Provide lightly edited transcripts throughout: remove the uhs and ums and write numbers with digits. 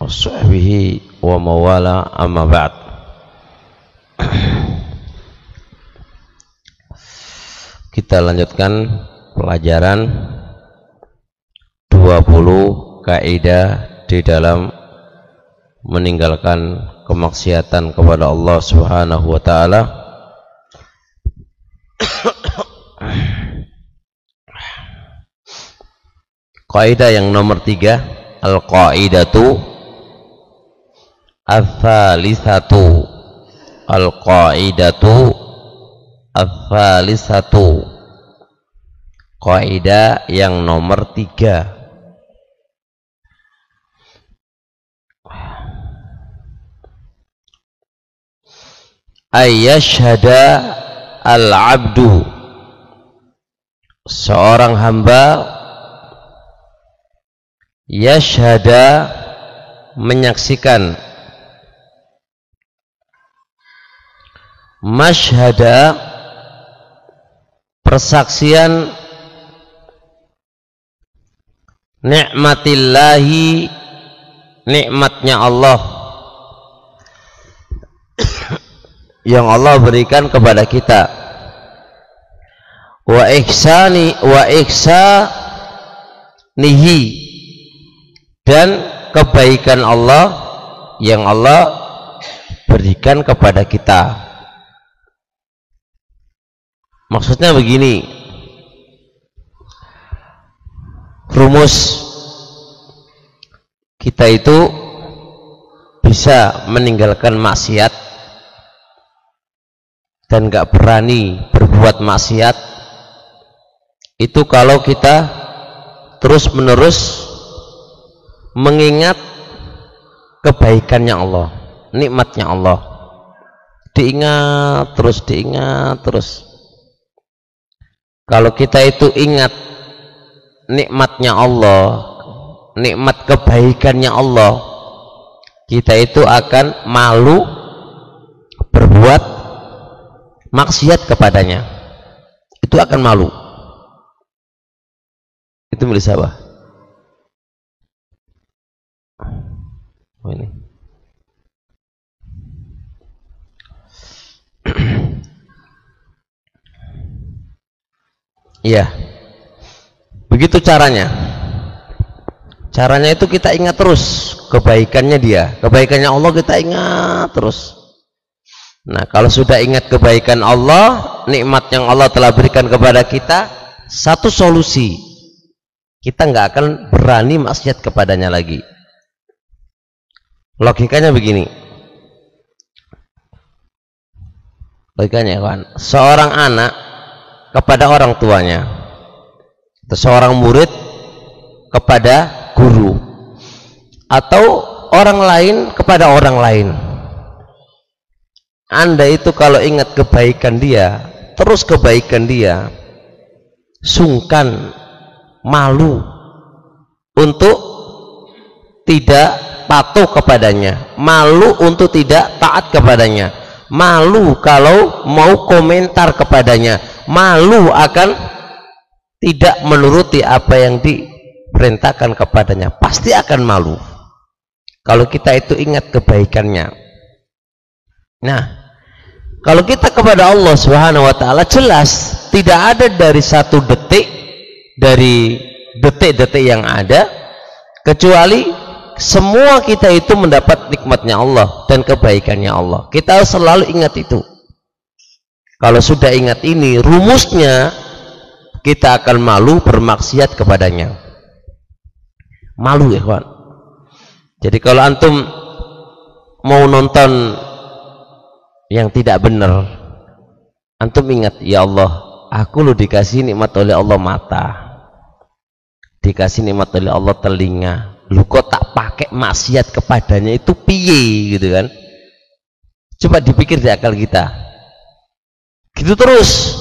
wasahbihi wa mawala amma ba'd. Kita lanjutkan pelajaran 20 kaidah di dalam meninggalkan kemaksiatan kepada Allah Subhanahu wa taala. Kaidah yang nomor 3, al-qaidatu ats-tsalitsatu. Al-qaidatu ats-tsalitsatu. Kaidah yang nomor 3. Ayyashhada al-'abdu. Seorang hamba yashhada menyaksikan, masyhada persaksian, nikmatillahi nikmatnya Allah yang Allah berikan kepada kita, wa ihsanihi dan kebaikan Allah yang Allah berikan kepada kita. Maksudnya begini, rumus kita itu bisa meninggalkan maksiat dan gak berani berbuat maksiat itu kalau kita terus menerus mengingat kebaikannya Allah, nikmatnya Allah, diingat terus. Kalau kita itu ingat nikmatnya Allah, nikmat kebaikannya Allah, kita itu akan malu berbuat maksiat kepadanya. Itu akan malu. Itu milik siapa? Oh, ini. Iya. Begitu caranya. Caranya itu kita ingat terus kebaikannya dia, kebaikannya Allah kita ingat terus. Nah, kalau sudah ingat kebaikan Allah, nikmat yang Allah telah berikan kepada kita, satu solusi, kita nggak akan berani maksiat kepadanya lagi. Logikanya begini. Logikanya, kawan. Seorang anak kepada orang tuanya, atau seorang murid kepada guru, atau orang lain kepada orang lain. Anda itu kalau ingat kebaikan dia, terus kebaikan dia, sungkan, malu untuk tidak patuh kepadanya, malu untuk tidak taat kepadanya, malu kalau mau komentar kepadanya, malu akan tidak menuruti apa yang diperintahkan kepadanya, pasti akan malu kalau kita itu ingat kebaikannya. Nah, kalau kita kepada Allah Subhanahu wa taala, jelas tidak ada dari satu detik dari detik-detik yang ada kecuali semua kita itu mendapat nikmatnya Allah dan kebaikannya Allah. Kita harus selalu ingat itu. Kalau sudah ingat ini, rumusnya kita akan malu bermaksiat kepadanya. Malu, ya kawan. Jadi kalau antum mau nonton yang tidak benar, antum ingat, ya Allah, aku lo dikasih nikmat oleh Allah mata, dikasih nikmat oleh Allah telinga, lu kok tak pakai maksiat kepadanya, itu piye gitu kan. Coba dipikir di akal kita. Gitu terus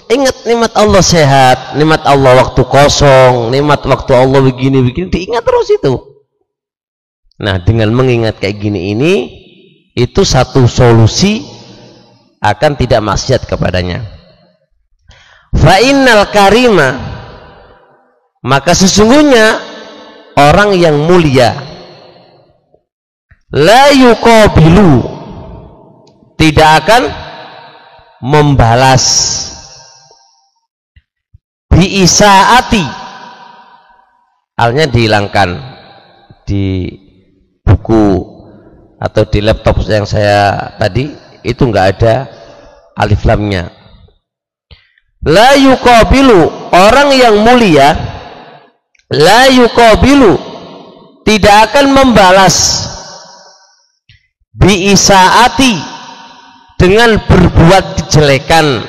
ingat nikmat Allah sehat, nikmat Allah waktu kosong, nikmat waktu Allah begini diingat terus itu. Nah, dengan mengingat kayak gini ini, itu satu solusi akan tidak maksiat kepadanya. Fa innal karima, maka sesungguhnya orang yang mulia, la yuqabilu, tidak akan membalas, biisaati, alnya dihilangkan di buku atau di laptop yang saya tadi itu nggak ada alif lamnya. La yuqabilu, orang yang mulia, la yuqabilu, tidak akan membalas, biisaati, dengan berbuat kejelekan,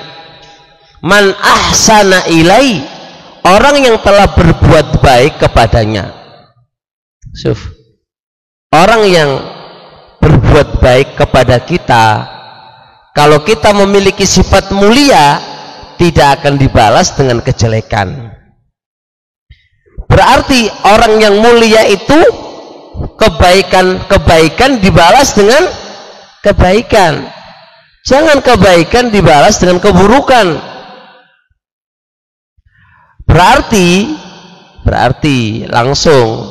man ahsana ilai, orang yang telah berbuat baik kepadanya. Orang yang berbuat baik kepada kita, kalau kita memiliki sifat mulia, tidak akan dibalas dengan kejelekan. Berarti orang yang mulia itu kebaikan dibalas dengan kebaikan. Jangan kebaikan dibalas dengan keburukan. Berarti langsung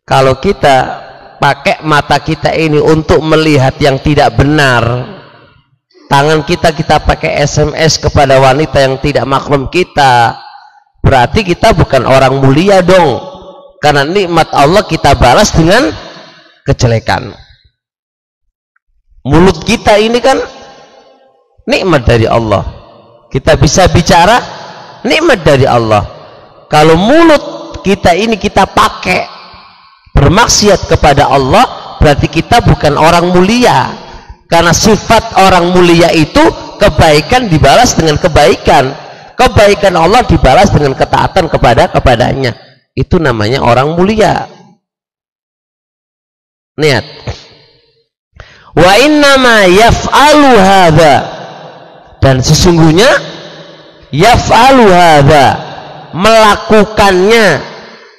kalau kita pakai mata kita ini untuk melihat yang tidak benar, tangan kita pakai SMS kepada wanita yang tidak mahram kita, berarti kita bukan orang mulia dong, karena nikmat Allah kita balas dengan kejelekan. Mulut kita ini kan nikmat dari Allah, kita bisa bicara, nikmat dari Allah. Kalau mulut kita ini kita pakai bermaksiat kepada Allah, berarti kita bukan orang mulia. Karena sifat orang mulia itu kebaikan dibalas dengan kebaikan, kebaikan Allah dibalas dengan ketaatan kepadanya. Itu namanya orang mulia. Niat. Wa innama yaf'alu hadza, dan sesungguhnya yaf'alu hadza, melakukannya,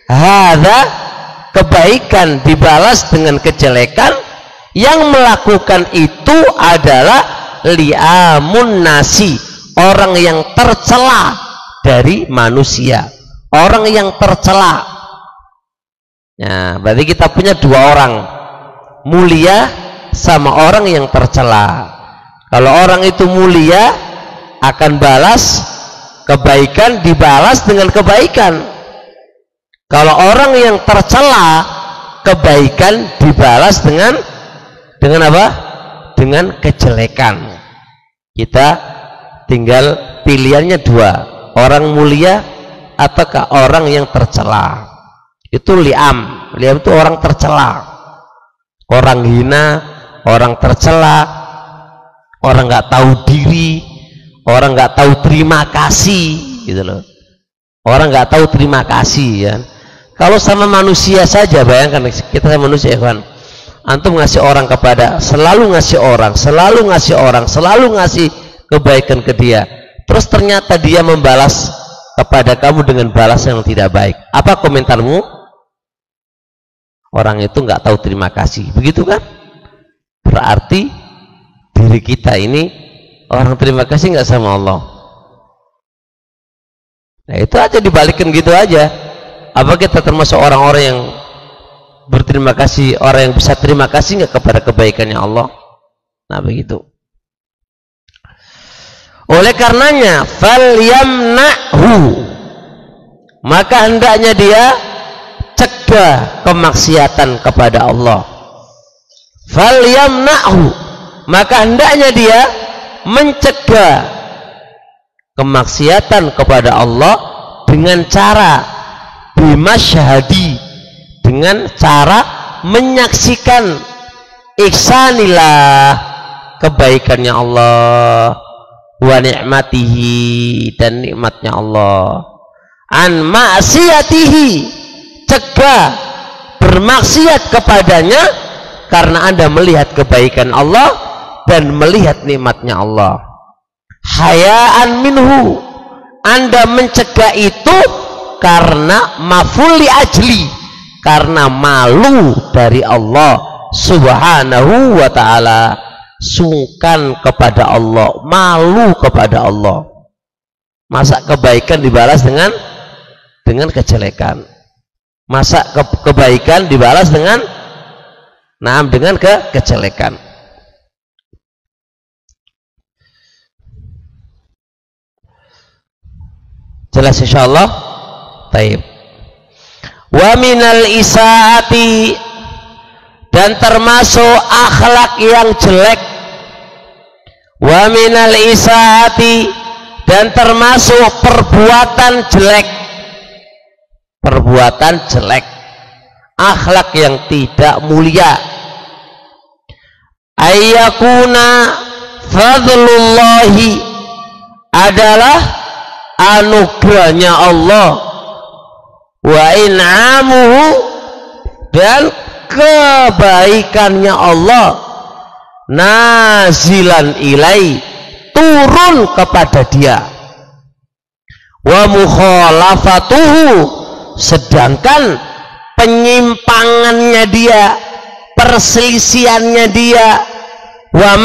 hadza, kebaikan dibalas dengan kejelekan, yang melakukan itu adalah li'amun nasi, orang yang tercela dari manusia, orang yang tercela. Nah, berarti kita punya dua orang, mulia sama orang yang tercela. Kalau orang itu mulia akan balas kebaikan, dibalas dengan kebaikan. Kalau orang yang tercela, kebaikan dibalas dengan apa? Dengan kejelekan. Kita tinggal pilihannya dua, orang mulia ataukah orang yang tercela. Itu li'am. Li'am itu orang tercela, orang hina, orang tercela, orang nggak tahu diri, orang nggak tahu terima kasih, gitu loh. Orang nggak tahu terima kasih ya. Kalau sama manusia saja, bayangkan kita sama manusia, kawan. Antum ngasih orang kepada, selalu ngasih orang, selalu ngasih orang, selalu ngasih kebaikan ke dia, terus ternyata dia membalas kepada kamu dengan balasan yang tidak baik. Apa komentarmu? Orang itu nggak tahu terima kasih, begitu kan? Berarti diri kita ini orang terima kasih nggak sama Allah. Nah, itu aja dibalikin gitu aja. Apa kita termasuk orang-orang yang berterima kasih, orang yang bisa terima kasih nggak kepada kebaikannya Allah? Nah, begitu. Oleh karenanya, falyamna'hu, maka hendaknya dia cegah kemaksiatan kepada Allah. Falyamna'hu, maka hendaknya dia mencegah kemaksiatan kepada Allah dengan cara bimasyhadi, dengan cara menyaksikan ihsanillah, kebaikannya Allah, wa ni'matihi, dan nikmatnya Allah, an ma'siyatihi, cegah bermaksiat kepadanya karena Anda melihat kebaikan Allah dan melihat nikmatnya Allah. Hayaan minhu, Anda mencegah itu karena mafuli ajli, karena malu dari Allah subhanahu wa ta'ala, sungkan kepada Allah, malu kepada Allah. Masa kebaikan dibalas dengan kejelekan? Masa kebaikan dibalas dengan kejelekan. Jelas insyaallah. Baik. Wa minal isaati, dan termasuk akhlak yang jelek. Wa minal isaati, dan termasuk perbuatan jelek. Perbuatan jelek, akhlak yang tidak mulia. Ayyakuna fadlullahi, adalah anugerahnya Allah, wa in'amuhu, dan kebaikannya Allah, nazilan ilai, turun kepada dia, wa mukhalafatuhu, sedangkan penyimpangannya dia, perselisihannya dia, wa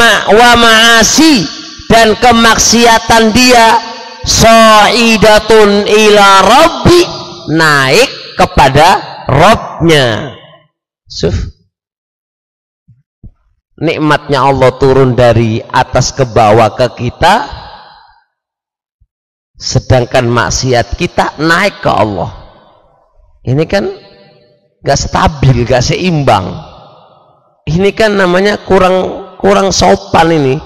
ma'asi, dan kemaksiatan dia, sa'idatun ila rabbi, naik kepada Rabbnya. Nikmatnya Allah turun dari atas ke bawah ke kita, sedangkan maksiat kita naik ke Allah. Ini kan gak stabil, gak seimbang. Ini kan namanya kurang sopan, ini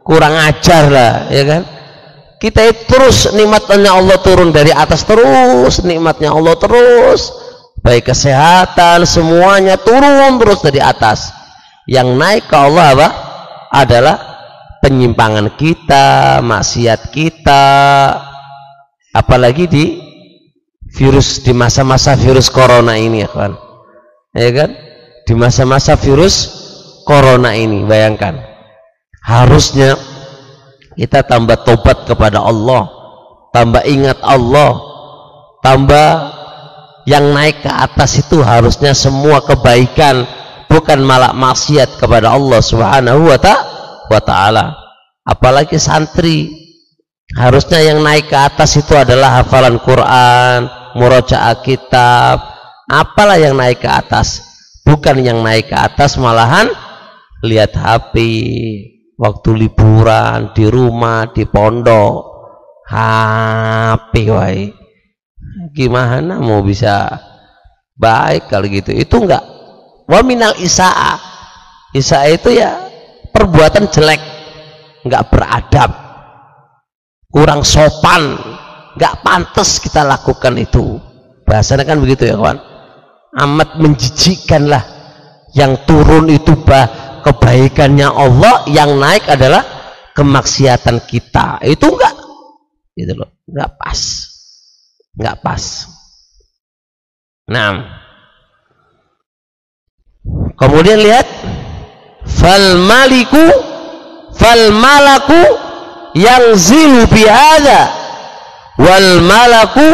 kurang ajar lah, ya kan? Kita itu terus nikmatnya Allah turun dari atas, terus nikmatnya Allah terus, baik kesehatan semuanya turun terus dari atas. Yang naik ke Allah apa? Adalah penyimpangan kita, maksiat kita, apalagi di masa-masa virus corona ini, ya kan? Ya kan? Di masa-masa virus corona ini, bayangkan, harusnya kita tambah tobat kepada Allah, tambah ingat Allah, tambah yang naik ke atas itu harusnya semua kebaikan, bukan malah maksiat kepada Allah Subhanahu wa ta'ala. Apalagi santri, harusnya yang naik ke atas itu adalah hafalan Quran, murojaah kitab, apalah yang naik ke atas, bukan yang naik ke atas malahan lihat HP, waktu liburan di rumah, di pondok, HP wae. Gimana mau bisa baik kalau gitu? Itu enggak. Wa minal isa'a, isa'a itu ya perbuatan jelek, enggak beradab, kurang sopan, enggak pantas kita lakukan itu. Bahasanya kan begitu ya kawan. Amat menjijikkan lah. Yang turun itu kebaikannya Allah, yang naik adalah kemaksiatan kita. Itu enggak, gitu loh, enggak pas, enggak pas. Nah, kemudian lihat, fal malaku yanzilu bihadza wal malaku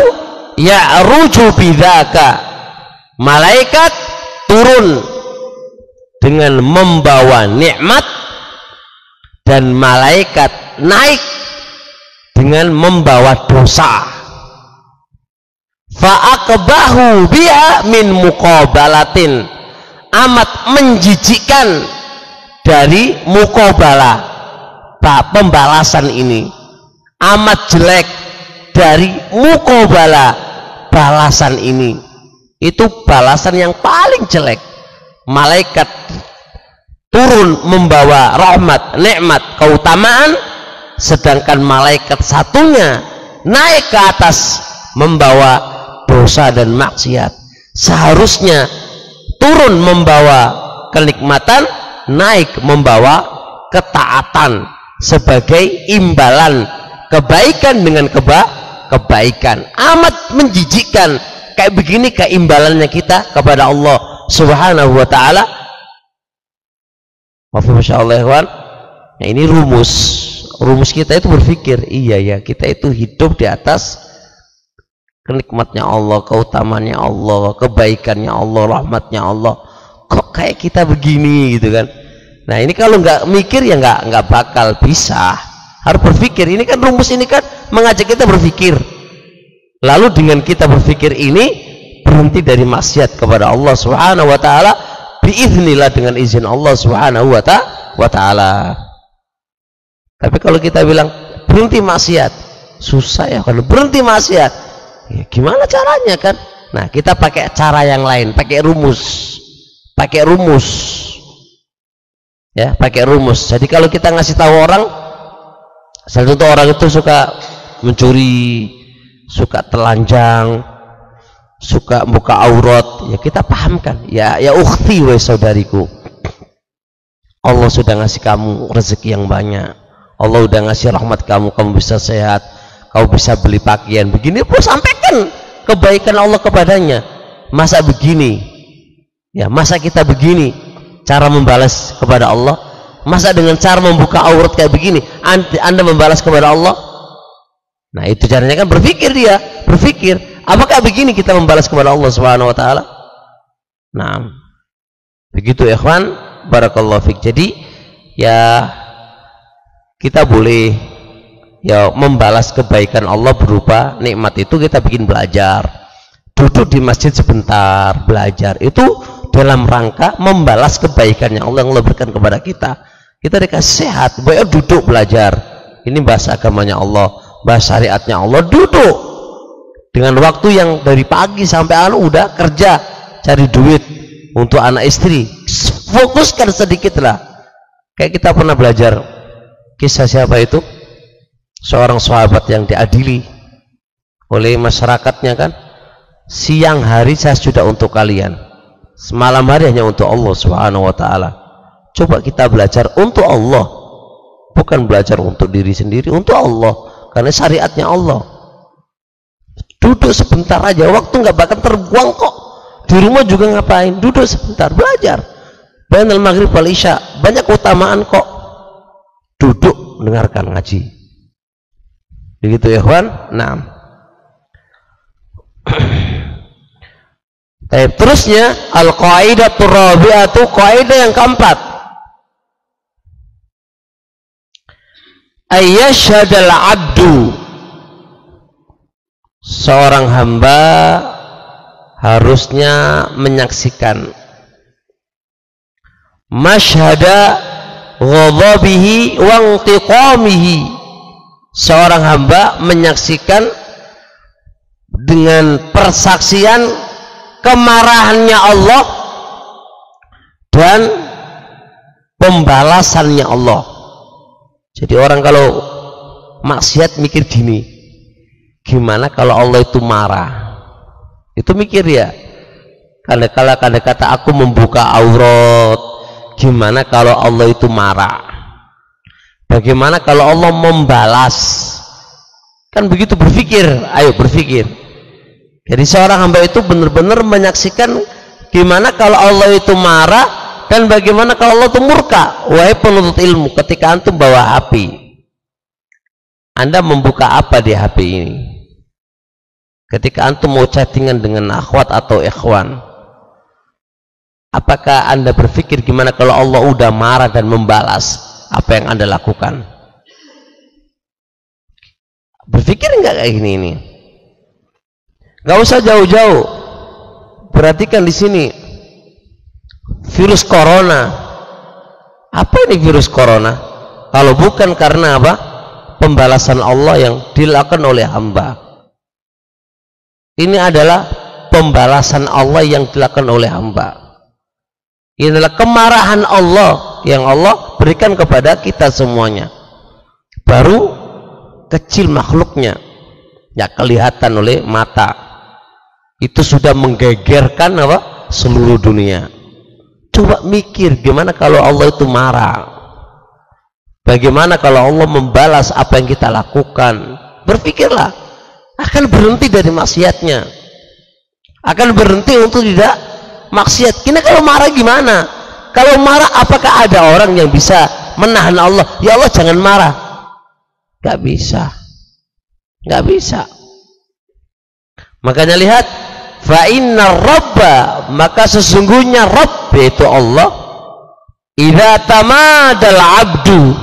ya'ruju bidzaka. Malaikat turun dengan membawa nikmat, dan malaikat naik dengan membawa dosa. Fa'aqbahu biha min muqabalatin, amat menjijikkan dari muqabalah, pembalasan ini amat jelek dari muqabalah, balasan ini. Itu balasan yang paling jelek. Malaikat turun membawa rahmat, nikmat, keutamaan, sedangkan malaikat satunya naik ke atas membawa dosa dan maksiat. Seharusnya turun membawa kenikmatan, naik membawa ketaatan sebagai imbalan kebaikan dengan kebaikan. Amat menjijikkan kayak begini keimbalannya kita kepada Allah Subhanahu wa ta'ala. Masya Allah, kawan. Nah, ini rumus kita itu berpikir, iya ya, kita itu hidup di atas kenikmatnya Allah, keutamannya Allah, kebaikannya Allah, rahmatnya Allah. Kok kayak kita begini gitu kan? Nah, ini kalau nggak mikir ya nggak bakal bisa. Harus berpikir. Ini kan rumus ini kan mengajak kita berpikir. Lalu dengan kita berpikir ini, berhenti dari maksiat kepada Allah Subhanahu wa taala biiznillah, dengan izin Allah Subhanahu wa taala. Tapi kalau kita bilang berhenti maksiat, susah ya kalau berhenti maksiat. Ya, gimana caranya kan? Nah, kita pakai cara yang lain, pakai rumus. Ya, pakai rumus. Jadi kalau kita ngasih tahu orang, salah satu orang itu suka mencuri, suka telanjang, suka buka aurat, ya kita pahamkan. Ya ukhti, wahai saudariku, Allah sudah ngasih kamu rezeki yang banyak. Allah udah ngasih rahmat kamu bisa sehat, kamu bisa beli pakaian begini, pun sampaikan kebaikan Allah kepadanya. Masa begini? Ya, masa kita begini cara membalas kepada Allah? Masa dengan cara membuka aurat kayak begini Anda membalas kepada Allah? Nah, itu caranya kan berpikir apakah begini kita membalas kepada Allah Subhanahu wa taala? Nah, begitu ikhwan, barakallahu fik. Jadi ya kita boleh ya membalas kebaikan Allah berupa nikmat itu kita bikin belajar, duduk di masjid sebentar belajar, itu dalam rangka membalas kebaikan yang Allah berikan kepada kita. Kita dikasih sehat, boleh duduk belajar, ini bahasa agamanya Allah, bahasa syariatnya Allah, duduk dengan waktu yang dari pagi sampai udah kerja cari duit untuk anak istri, fokuskan sedikit lah. Kayak kita pernah belajar kisah siapa itu, seorang sahabat yang diadili oleh masyarakatnya kan, siang hari saya sudah untuk kalian, semalam hari hanya untuk Allah Subhanahu wa taala. Coba kita belajar untuk Allah, bukan belajar untuk diri sendiri, untuk Allah, karena syariatnya Allah. Duduk sebentar aja, waktu nggak bakal terbuang kok. Di rumah juga ngapain, duduk sebentar belajar. Bainal maghrib wal isya, banyak keutamaan kok. Duduk dengarkan ngaji. Begitu ya kawan. Nah, terusnya al-qaidatu rabi'atu, kaidah yang keempat, ayyashhadal abdu, seorang hamba harusnya menyaksikan masyhada ghadabihi wa intiqamihi, seorang hamba menyaksikan dengan persaksian kemarahannya Allah dan pembalasannya Allah. Jadi orang kalau maksiat mikir gini, gimana kalau Allah itu marah? Itu mikir ya, karena kata aku membuka aurat, gimana kalau Allah itu marah? Bagaimana kalau Allah membalas? Kan begitu berpikir, ayo berpikir. Jadi seorang hamba itu benar-benar menyaksikan gimana kalau Allah itu marah dan bagaimana kalau Allah itu murka. Wahai penuntut ilmu, ketika antum bawa HP, Anda membuka apa di HP ini? Ketika antum mau chattingan dengan akhwat atau ikhwan, apakah Anda berpikir gimana kalau Allah udah marah dan membalas apa yang Anda lakukan? Berpikir enggak kayak gini ini? Gak usah jauh-jauh. Perhatikan di sini virus corona. Apa ini virus corona? Kalau bukan karena apa? Pembalasan Allah yang dilakukan oleh hamba. Ini adalah pembalasan Allah yang dilakukan oleh hamba. Ini adalah kemarahan Allah yang Allah berikan kepada kita semuanya. Baru kecil makhluknya, ya kelihatan oleh mata, itu sudah menggegerkan apa? Seluruh dunia. Coba mikir gimana kalau Allah itu marah, bagaimana kalau Allah membalas apa yang kita lakukan. Berpikirlah, akan berhenti dari maksiatnya, akan berhenti untuk tidak maksiat. Kini kalau marah gimana? Kalau marah, apakah ada orang yang bisa menahan Allah? Ya Allah jangan marah. Gak bisa, gak bisa. Makanya lihat, fa inna rabba, maka sesungguhnya Rabb yaitu Allah, idza tamadal abdu,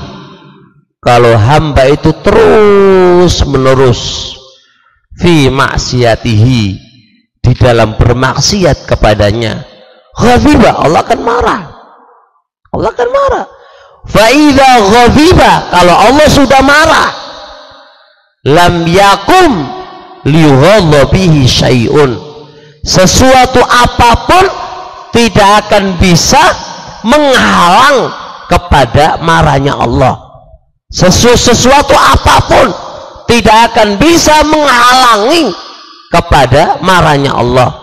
kalau hamba itu terus menerus fi maksiatihi, di dalam bermaksiat kepadanya, ghadiba, Allah akan marah. Allah akan marah. Fa idza ghadiba, kalau Allah sudah marah, lam yakum liyughadhabihi syai'un, sesuatu apapun tidak akan bisa menghalang kepada marahnya Allah. Sesuatu apapun tidak akan bisa menghalangi kepada marahnya Allah.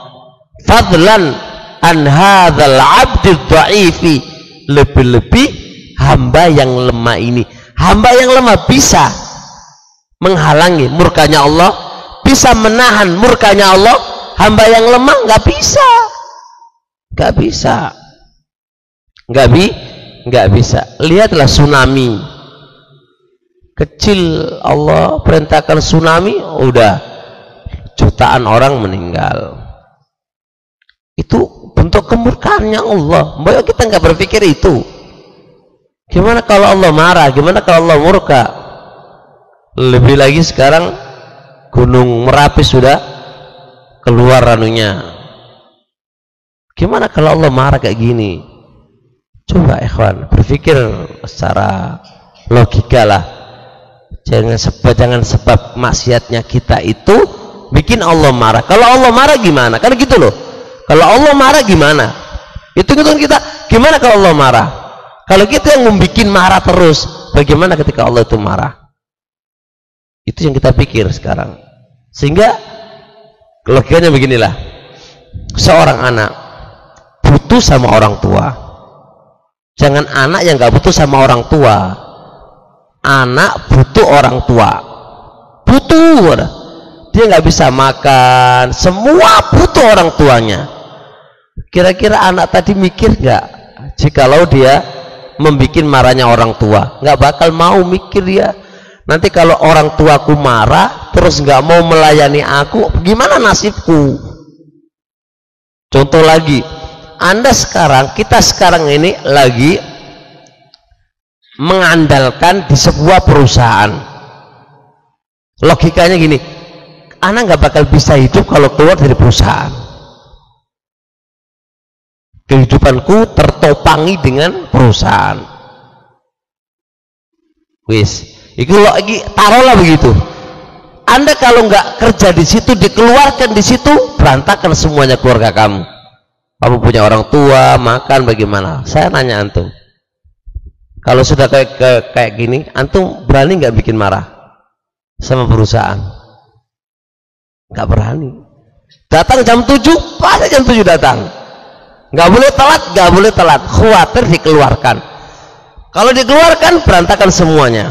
Fadlan an hadzal 'abdid dha'ifi, lebih-lebih hamba yang lemah ini. Hamba yang lemah bisa menghalangi murkanya Allah, bisa menahan murkanya Allah. Hamba yang lemah nggak bisa, nggak bisa. Lihatlah tsunami kecil, Allah perintahkan tsunami, udah jutaan orang meninggal. Itu bentuk kemurkaannya Allah. Bahwa kita nggak berpikir itu. Gimana kalau Allah marah? Gimana kalau Allah murka? Lebih lagi sekarang Gunung Merapi sudah keluar anunya. Gimana kalau Allah marah kayak gini? Coba ikhwan berpikir secara logika lah. Jangan sebab maksiatnya kita itu bikin Allah marah. Kalau Allah marah gimana? Kan gitu loh. Kalau Allah marah gimana? Hitung-hitung kita, gimana kalau Allah marah? Kalau kita yang membuat marah terus, bagaimana ketika Allah itu marah? Itu yang kita pikir sekarang. Sehingga logikanya beginilah. Seorang anak butuh sama orang tua. Jangan anak yang gak butuh sama orang tua. Anak butuh orang tua. Butuh. Dia nggak bisa makan, semua butuh orang tuanya. Kira-kira anak tadi mikir nggak jikalau dia membuat marahnya orang tua? Nggak bakal mau mikir dia. Nanti kalau orang tuaku marah terus nggak mau melayani aku, gimana nasibku? Contoh lagi, kita sekarang ini lagi mengandalkan di sebuah perusahaan. Logikanya gini, anak nggak bakal bisa hidup kalau keluar dari perusahaan. Kehidupanku tertopangi dengan perusahaan. Wis, itu lagi taruhlah begitu. Anda kalau nggak kerja di situ, dikeluarkan di situ, berantakan semuanya keluarga kamu. Kamu punya orang tua, makan bagaimana? Saya nanya antum, kalau sudah kayak gini, antum berani nggak bikin marah sama perusahaan? Nggak berani. Datang jam 7, pada jam 7 datang. Nggak boleh telat, khawatir dikeluarkan. Kalau dikeluarkan berantakan semuanya.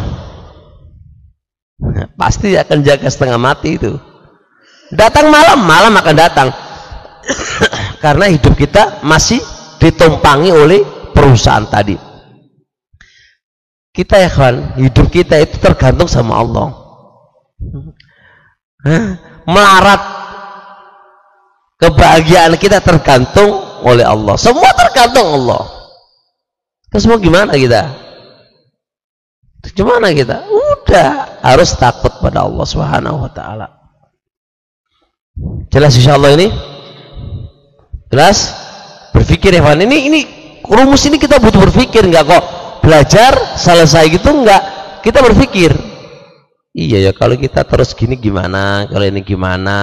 Nah, pasti akan jaga setengah mati itu. Datang malam akan datang. Karena hidup kita masih ditumpangi oleh perusahaan tadi. Kita ya kawan, hidup kita itu tergantung sama Allah. Melarat kebahagiaan kita tergantung oleh Allah. Semua tergantung Allah. Terus mau gimana kita? Udah harus takut pada Allah Subhanahu wa taala. Jelas insyaallah ini? Jelas? Berpikir ya, ini rumus ini kita butuh berpikir, enggak kok belajar selesai gitu enggak. Kita berpikir. Iya ya, kalau kita terus gini gimana? Kalau ini gimana?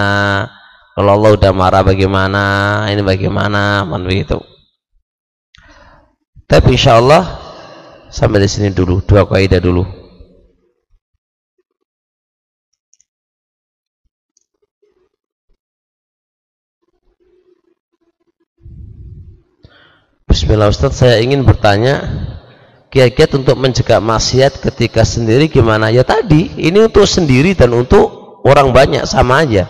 Kalau Allah udah marah bagaimana? Ini bagaimana? Begitu. Tapi insya Allah sampai di sini dulu, 2 kaidah dulu. Bismillah Ustaz, saya ingin bertanya, kiat-kiat untuk mencegah maksiat ketika sendiri gimana? Ya tadi, ini untuk sendiri dan untuk orang banyak sama aja.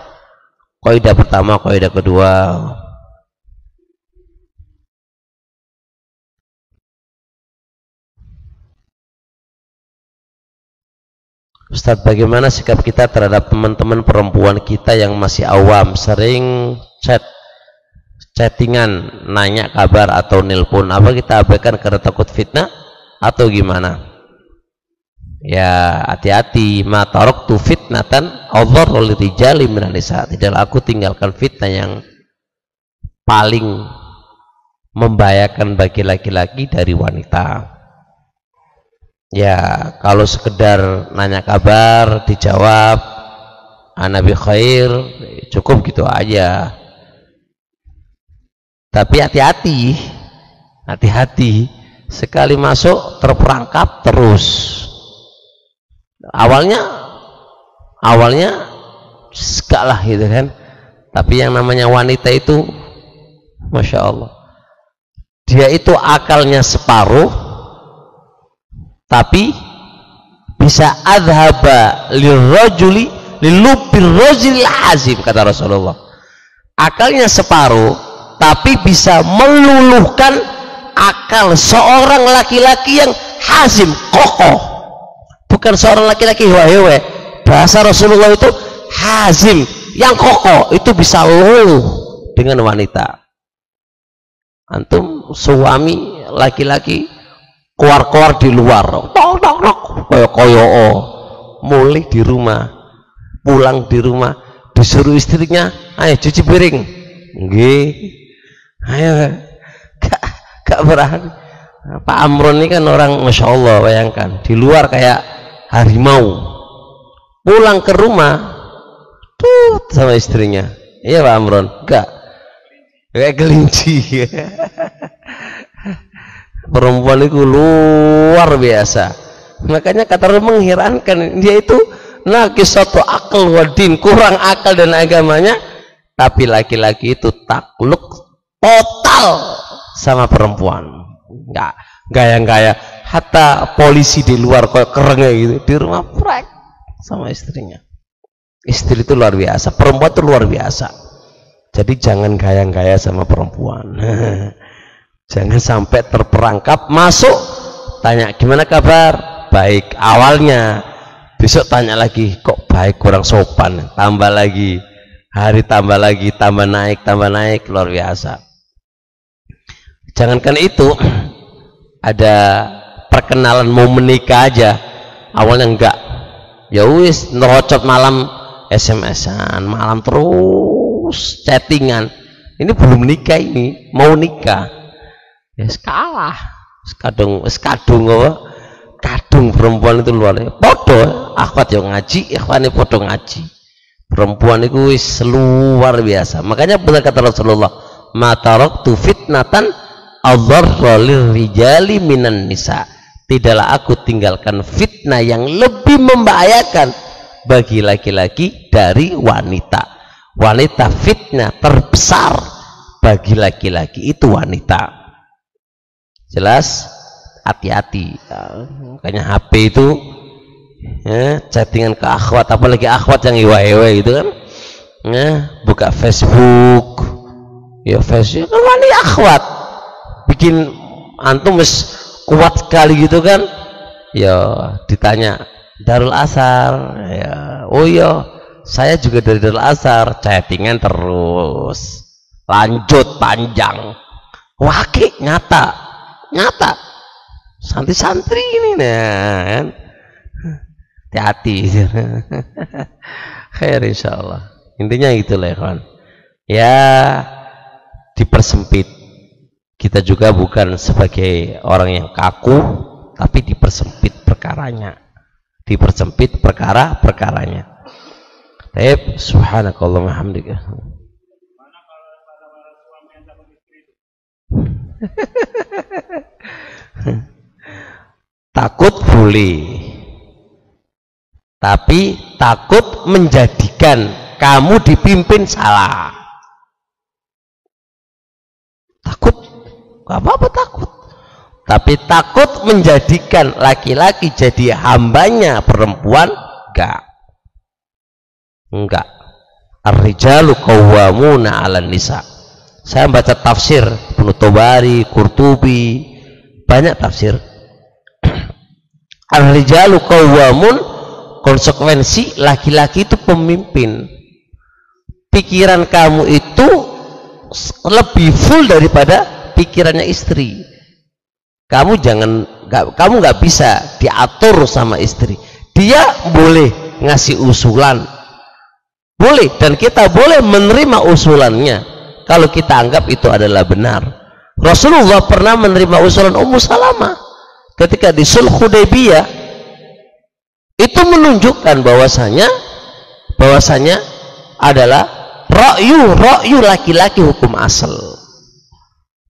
Kaidah pertama, kaidah kedua. Ustaz, bagaimana sikap kita terhadap teman-teman perempuan kita yang masih awam, sering chattingan, nanya kabar atau nelpon? Apa kita abaikan karena takut fitnah atau gimana? Ya hati-hati, ma taraktu fitnatan adharra lirijali minan nisa. Tidaklah aku tinggalkan fitnah yang paling membahayakan bagi laki-laki dari wanita. Ya kalau sekedar nanya kabar dijawab anabi khair cukup gitu aja. Tapi hati-hati, hati-hati, sekali masuk terperangkap terus. Awalnya sekak lah gitu kan. Tapi yang namanya wanita itu Masya Allah, dia itu akalnya separuh, tapi bisa adhaba lirrajuli lilubir rajulil azim, kata Rasulullah. Akalnya separuh, tapi bisa meluluhkan akal seorang laki-laki yang hazim, kokoh. Bukan seorang laki-laki hewe-hewe. Bahasa Rasulullah itu hazim, yang kokoh, itu bisa luluh dengan wanita. Antum suami laki-laki keluar-keluar di luar, koyo mulai di rumah, pulang di rumah disuruh istrinya, ayo cuci piring, nggih, ayo, gak berani. Pak Amron ini kan orang Masya Allah, bayangkan di luar kayak harimau, pulang ke rumah tuh sama istrinya. Iya Pak Amron, enggak kayak kelinci. Perempuan itu luar biasa. Makanya kata mengherankan, dia itu naqisatu akal wadin, kurang akal dan agamanya, tapi laki-laki itu takluk total sama perempuan. Enggak gaya-gaya, hatta polisi di luar kayak kerengnya gitu, di rumah prek sama istrinya. Istri itu luar biasa, perempuan itu luar biasa. Jadi jangan gaya-gaya sama perempuan. Jangan sampai terperangkap, masuk tanya gimana kabar, baik awalnya, besok tanya lagi kok baik kurang sopan, tambah lagi, hari tambah lagi, tambah naik, luar biasa. Jangankan itu, ada perkenalan mau menikah aja, awalnya enggak, ya wis nerocot malam SMS-an, malam terus chattingan, ini belum nikah, ini mau nikah. Ya kalah, kadung apa? Kadung perempuan itu luar biasa. Podo, akhwat yang ngaji, ikhwani podo ngaji. Perempuan itu wis luar biasa. Makanya benar kata Rasulullah, ma taraktu fitnatan adharra lirijali minan nisa. Tidaklah aku tinggalkan fitnah yang lebih membahayakan bagi laki-laki dari wanita. Wanita, fitnah terbesar bagi laki-laki itu wanita. Jelas, hati-hati. Makanya HP itu ya, chattingan ke akhwat, apalagi akhwat yang iwa-iwa gitu kan ya, buka Facebook ya, Facebook kan wani akhwat bikin antum mes kuat sekali gitu kan ya, ditanya Darul Asar ya, oh iya saya juga dari Darul Asar, chattingan terus lanjut panjang, wakil nyata santri-santri ini nah kan, hati-hati. Khair insyaallah. Intinya gitulah kawan. Ya dipersempit. Kita juga bukan sebagai orang yang kaku, tapi dipersempit perkaranya. Dipersempit perkaranya. Baik, subhanakallahumma hamdika. Takut boleh, tapi takut menjadikan kamu dipimpin salah. Takut, gak apa-apa takut, tapi takut menjadikan laki-laki jadi hambanya perempuan, enggak. Ar-rijalu qawwamuna 'alan nisa. Saya baca tafsir Ibnu Tabari, Qurtubi, banyak tafsir. Ar-rijalu qawwamun, konsekuensi laki-laki itu pemimpin. Pikiran kamu itu lebih full daripada pikirannya istri. Kamu jangan kamu nggak bisa diatur sama istri. Dia boleh ngasih usulan, boleh, dan kita boleh menerima usulannya kalau kita anggap itu adalah benar. Rasulullah pernah menerima usulan Ummu Salamah ketika di Sulh Hudaybiyah. Itu menunjukkan bahwasanya adalah ra'yu laki-laki hukum asal.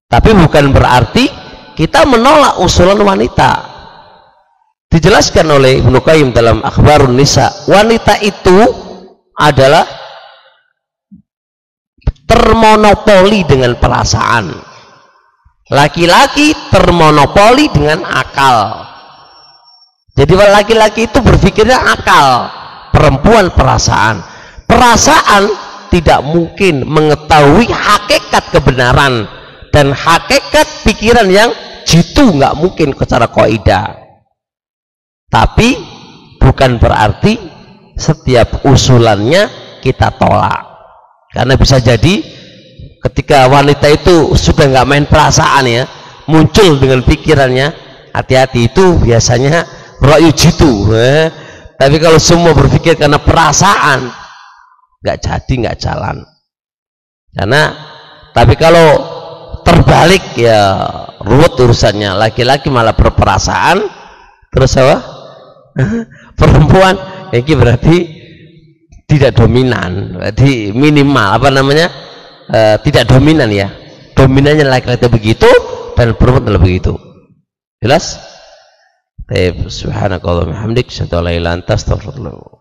Tapi bukan berarti kita menolak usulan wanita. Dijelaskan oleh Ibnu Qayyim dalam Akhbarun Nisa, wanita itu adalah termonopoli dengan perasaan, laki-laki termonopoli dengan akal. Jadi laki-laki itu berpikirnya akal, perempuan perasaan. Perasaan tidak mungkin mengetahui hakikat kebenaran dan hakikat pikiran yang jitu, nggak mungkin secara kaidah. Tapi bukan berarti setiap usulannya kita tolak, karena bisa jadi ketika wanita itu sudah nggak main perasaan ya, muncul dengan pikirannya, hati-hati, itu biasanya ra'yu jitu. Tapi kalau semua berpikir karena perasaan, nggak jadi, nggak jalan. Tapi kalau terbalik ya ruwet urusannya, laki-laki malah berperasaan, terus apa? Perempuan ini berarti tidak dominan, berarti minimal tidak dominan ya. Dominannya laki-laki begitu dan perempuan begitu. Jelas? Subhanakallahumma hamdik, asyhadu an la ilaha illa anta, astaghfirullah.